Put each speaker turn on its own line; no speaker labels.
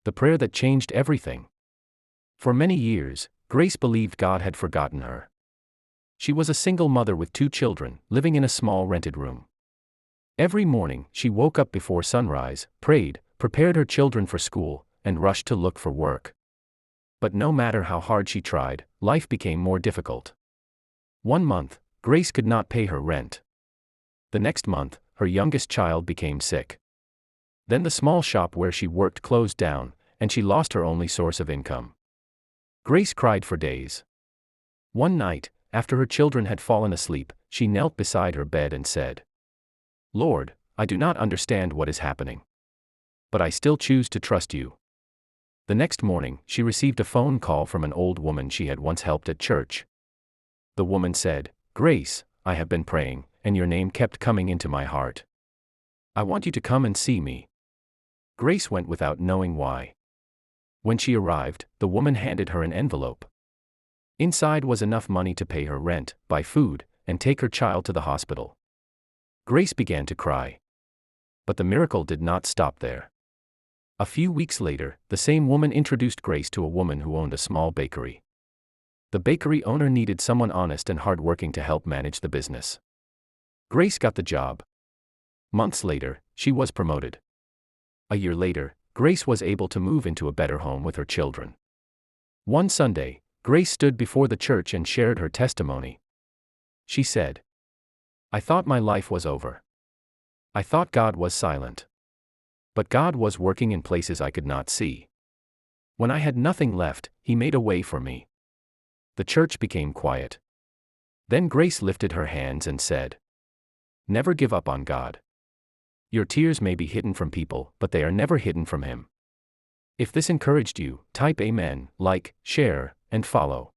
The prayer that changed everything. For many years, Grace believed God had forgotten her. She was a single mother with 2 children, living in a small rented room. Every morning, she woke up before sunrise, prayed, prepared her children for school, and rushed to look for work. But no matter how hard she tried, life became more difficult. One month, Grace could not pay her rent. The next month, her youngest child became sick. Then the small shop where she worked closed down, and she lost her only source of income. Grace cried for days. One night, after her children had fallen asleep, she knelt beside her bed and said, "Lord, I do not understand what is happening. But I still choose to trust you." The next morning, she received a phone call from an old woman she had once helped at church. The woman said, "Grace, I have been praying, and your name kept coming into my heart. I want you to come and see me." Grace went without knowing why. When she arrived, the woman handed her an envelope. Inside was enough money to pay her rent, buy food, and take her child to the hospital. Grace began to cry. But the miracle did not stop there. A few weeks later, the same woman introduced Grace to a woman who owned a small bakery. The bakery owner needed someone honest and hardworking to help manage the business. Grace got the job. Months later, she was promoted. A year later, Grace was able to move into a better home with her children. One Sunday, Grace stood before the church and shared her testimony. She said, "I thought my life was over. I thought God was silent. But God was working in places I could not see. When I had nothing left, He made a way for me." The church became quiet. Then Grace lifted her hands and said, "Never give up on God. Your tears may be hidden from people, but they are never hidden from Him." If this encouraged you, type Amen, like, share, and follow.